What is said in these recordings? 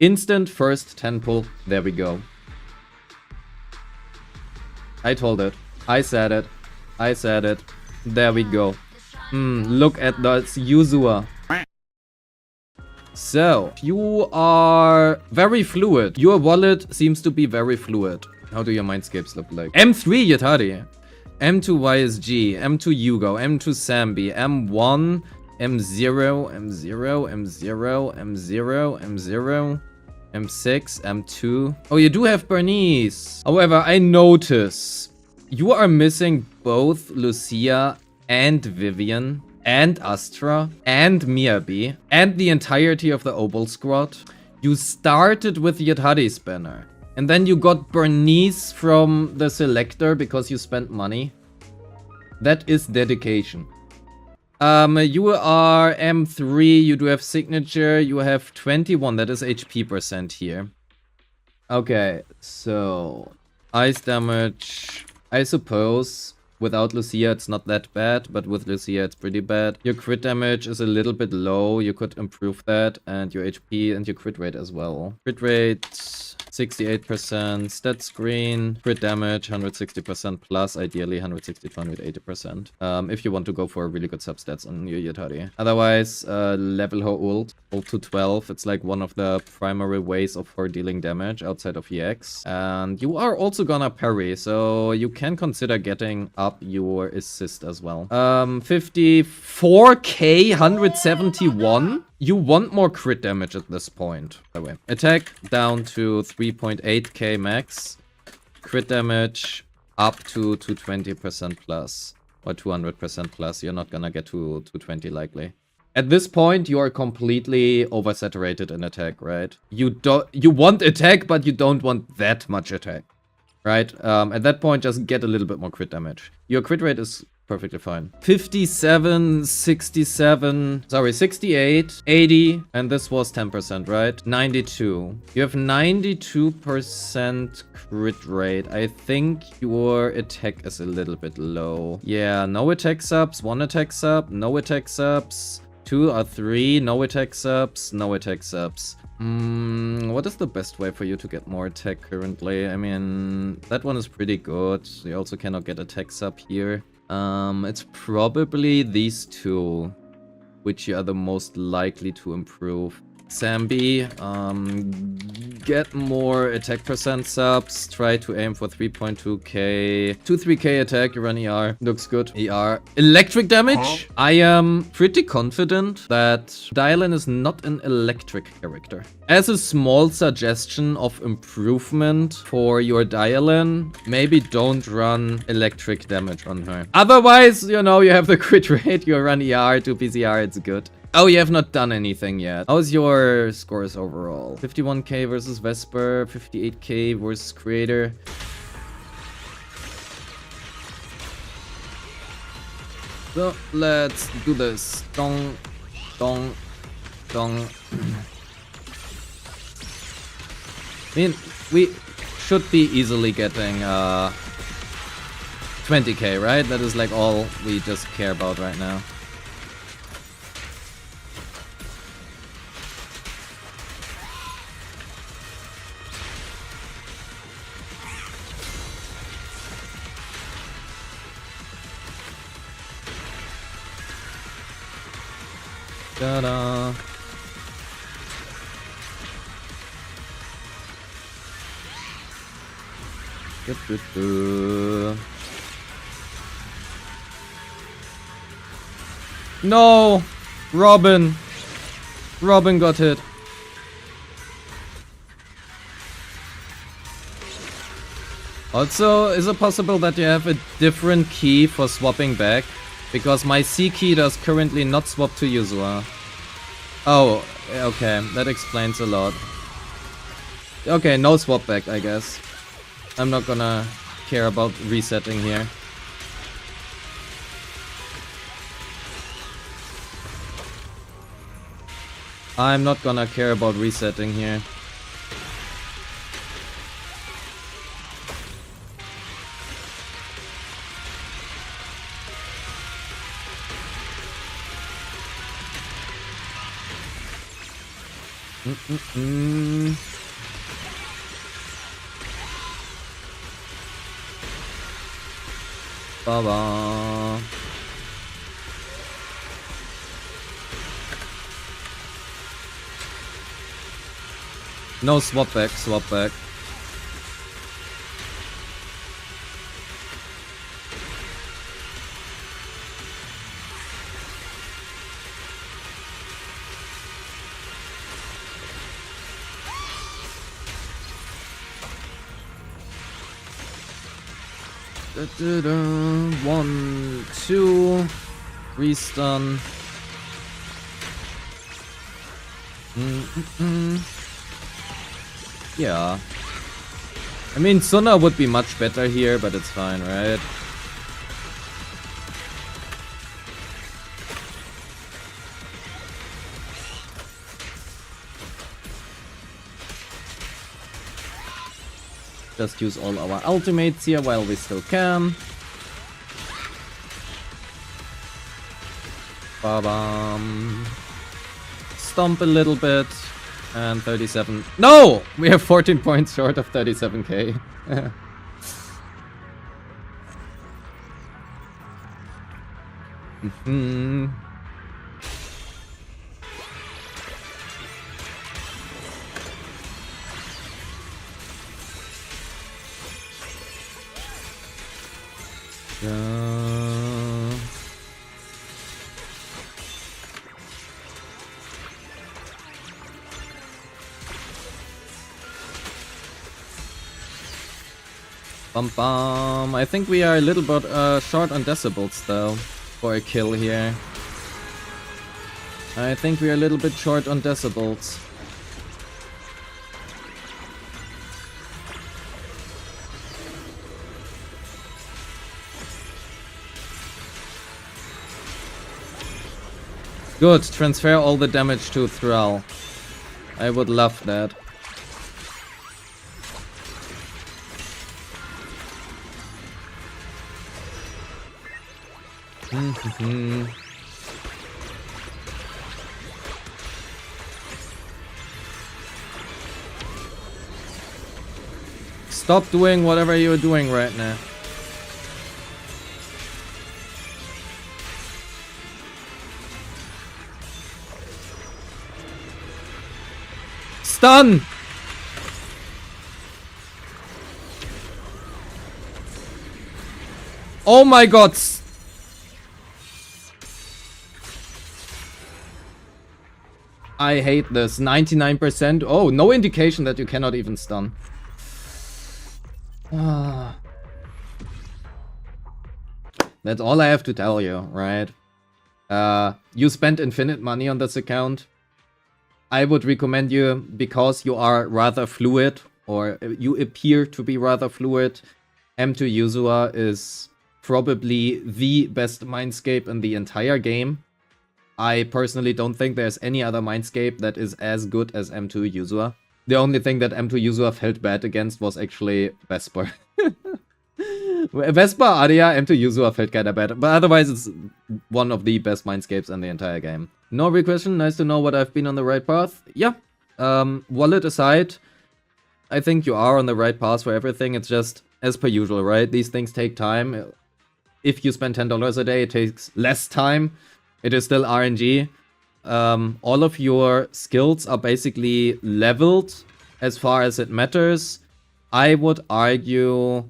Instant first 10 pull. There we go. I told it. I said it. I said it. There we go. Look at that Yuzua. So, you are very fluid. Your wallet seems to be very fluid. How do your mindscapes look like? M3 Yatari. M2 YSG. M2 Yugo. M2 Sambi. M1. M0. M0. M0. M0. M0. M6. M2. Oh, you do have Bernice. However, I notice you are missing both Lucia and Vivian and Astra and Miyabi and the entirety of the Obol squad. You started with Yatari's banner and then you got Bernice from the selector because you spent money. That is dedication. You are M3, you do have signature, you have 21, that is HP percent here. Okay, so ice damage, I suppose. Without Lucia, it's not that bad, but with Lucia, it's pretty bad. Your crit damage is a little bit low. You could improve that, and your HP and your crit rate as well. Crit rate, 68%. Stat screen, crit damage, 160% plus, ideally 160 to 180%. If you want to go for really good substats on your Yatari. Otherwise, level her ult to 12. It's like one of the primary ways of her dealing damage outside of EX. And you are also gonna parry, so you can consider getting up your assist as well. 54k, 171. You want more crit damage at this point. By the way, attack down to 3.8k max. Crit damage up to 220% plus or 200% plus. You're not gonna get to 220 likely. At this point, you are completely oversaturated in attack, right? You want attack, but you don't want that much attack. Right? At that point, just get a little bit more crit damage. Your crit rate is perfectly fine. 57, 67, sorry, 68, 80, and this was 10%, right? 92. You have 92% crit rate. I think your attack is a little bit low. Yeah, no attack subs, one attack sub, no attack subs, 2 or 3, no attack subs, no attack subs. What is the best way for you to get more attack currently? I mean, that one is pretty good. You also cannot get attack sub here. It's probably these two, which you are the most likely to improve. Sambi, get more attack percent subs, try to aim for 3.2k, 2-3k attack, you run ER, looks good. ER. Electric damage? I am pretty confident that Dylan is not an electric character. As a small suggestion of improvement for your Dylan, maybe don't run electric damage on her. Otherwise, you know, you have the crit rate, you run ER to PCR, it's good. Oh, you have not done anything yet. How's your scores overall? 51k versus Vesper, 58k versus Creator. So, let's do this. Dong, dong, dong. I mean, we should be easily getting 20k, right? That is like all we just care about right now. Ta-da. No! Robin! Robin got hit. Also, is it possible that you have a different key for swapping back? Because my C key does currently not swap to Yuzua. Oh, okay, that explains a lot. Okay, no swap back, I guess. I'm not gonna care about resetting here. I'm not gonna care about resetting here. Ba-ba. No, swap back, swap back. One, two, restun. Yeah. I mean, Suna would be much better here, but it's fine, right? Just use all our ultimates here while we still can. Ba-bam. Stomp a little bit. And 37. No! We have 14 points short of 37k. Bum bum. I think we are a little bit short on decibels though for a kill here. I think we are a little bit short on decibels. Good, transfer all the damage to Thrall. I would love that. Stop doing whatever you're doing right now. Stun! Oh my god! I hate this. 99%. Oh, no indication that you cannot even stun. That's all I have to tell you, right? You spent infinite money on this account. I would recommend you, because you are rather fluid, or you appear to be rather fluid, M2 Yuzua is probably the best Mindscape in the entire game. I personally don't think there's any other Mindscape that is as good as M2 Yuzua. The only thing that M2 Yuzua felt bad against was actually Vesper. Vesper, Aria, M2 Yuzua felt kinda bad, but otherwise it's one of the best Mindscapes in the entire game. No real question, nice to know what I've been on the right path. Yeah, wallet aside, I think you are on the right path for everything. It's just, as per usual, right? These things take time. If you spend $10 a day, it takes less time. It is still RNG. All of your skills are basically leveled as far as it matters. I would argue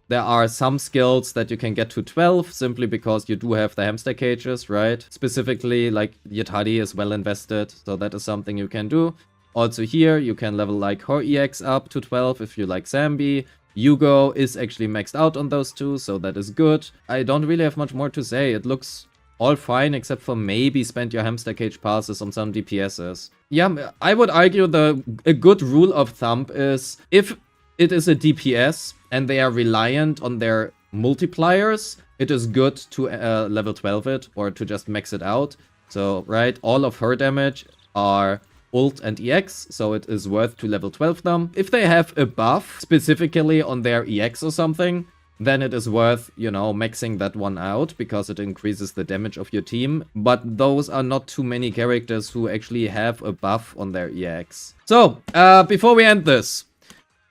there are some skills that you can get to 12 simply because you do have the hamster cages, right? Specifically, like Yetari is well invested, so that is something you can do. Also here, you can level like her EX up to 12 if you like Zambi. Yugo is actually maxed out on those two, so that is good. I don't really have much more to say. It looks all fine, except for maybe spend your hamster cage passes on some DPSs. Yeah, I would argue a good rule of thumb is if it is a DPS and they are reliant on their multipliers, it is good to level 12 it or to just max it out. So, right, all of her damage are ult and EX, so it is worth to level 12 them. If they have a buff, specifically on their EX or something, then it is worth, you know, maxing that one out because it increases the damage of your team. But those are not too many characters who actually have a buff on their EX. So, before we end this,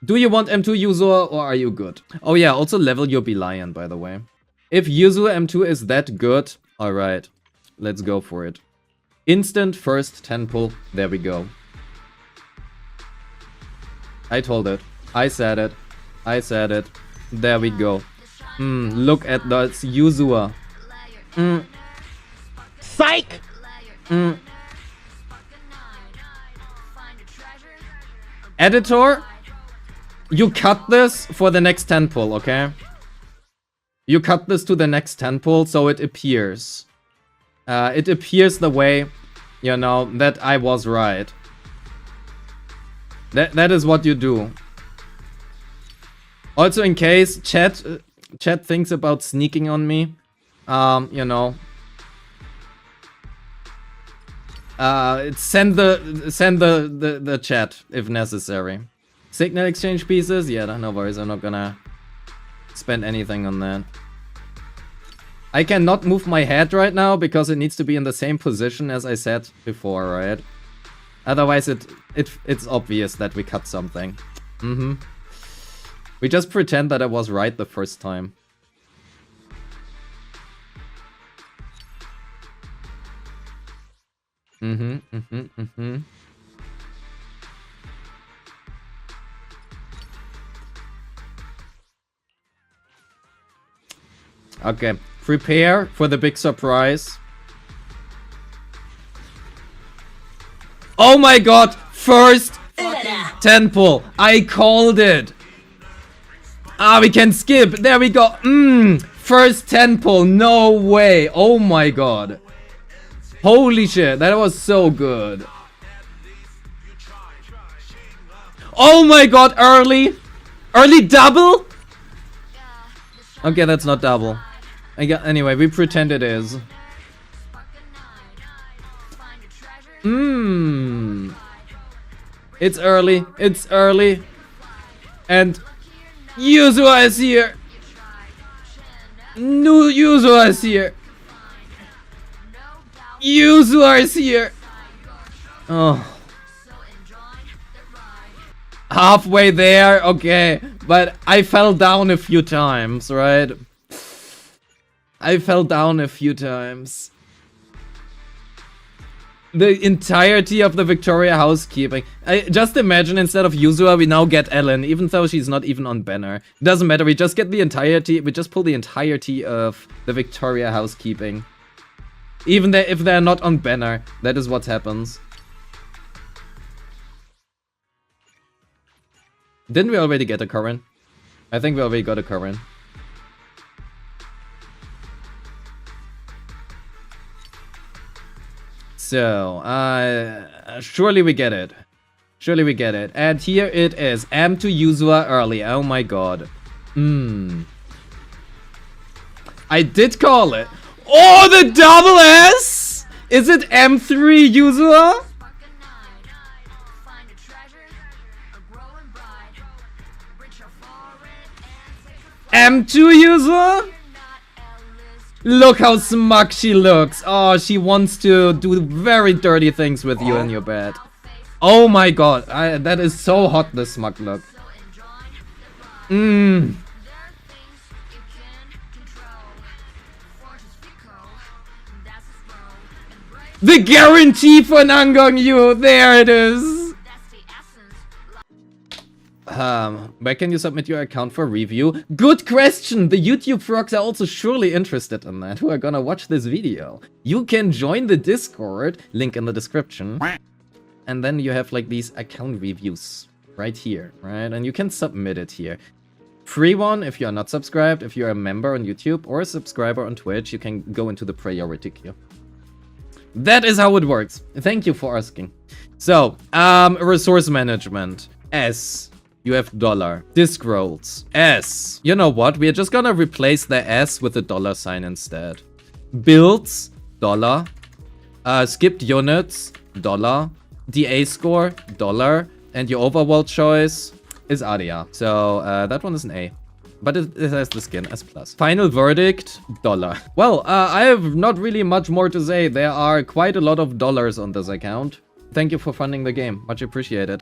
do you want M2 Yuzua or are you good? Oh yeah, also level your Lion, by the way. If Yuzua M2 is that good, alright, let's go for it. Instant first 10 pull, there we go. I told it. I said it. I said it. There we go. Look at that Yuzua. Psych! Editor, you cut this for the next 10 pull, okay? You cut this to the next 10 pull so it appears. It appears the way, you know, that I was right. That is what you do. Also, in case chat thinks about sneaking on me, you know, send the chat if necessary. Signal exchange pieces, yeah, no worries. I'm not gonna spend anything on that. I cannot move my head right now because it needs to be in the same position as I said before, right? Otherwise, it's obvious that we cut something. We just pretend that I was right the first time. Okay, prepare for the big surprise. Oh my god, first 10 pull. I called it. Ah, we can skip. There we go. First 10 pull. No way. Oh my god. Holy shit, that was so good. Oh my god, early double? Okay, that's not double. Anyway, we pretend it is. It's early. And Yuzua is here. New Yuzua is here. Yuzua is here. Oh. Halfway there, okay. But I fell down a few times, right? I fell down a few times. The entirety of the Victoria housekeeping. Just imagine instead of Yuzua, we now get Ellen, even though she's not even on banner. It doesn't matter, we just get the entirety, we just pull the entirety of the Victoria housekeeping. Even if they're not on banner, that is what happens. Didn't we already get a Corrin? I think we already got a Corrin. So, surely we get it. Surely we get it. And here it is. M to Yuzua early. Oh my god. I did call it. Oh, the double S! Is it M3 Yuzua? M2 Yuzua? Look how smug she looks. Oh, she wants to do very dirty things with you in your bed. Oh my god, that is so hot, the smug look. The guarantee for Nangong Yu, there it is. Where can you submit your account for review? Good question! The YouTube frogs are also surely interested in that, who are gonna watch this video. You can join the Discord, link in the description. And then you have like these account reviews right here, right? And you can submit it here. Free one if you are not subscribed. If you're a member on YouTube or a subscriber on Twitch, you can go into the priority queue. That is how it works. Thank you for asking. So, resource management. S. You have dollar. Disc rolls. S. You know what? We are just gonna replace the S with a dollar sign instead. Builds. Dollar. Skipped units. Dollar. DA score. Dollar. And your overworld choice is Aria. So, that one is an A. But it has the skin as plus. Final verdict, dollar. Well, I have not really much more to say. There are quite a lot of dollars on this account. Thank you for funding the game. Much appreciated.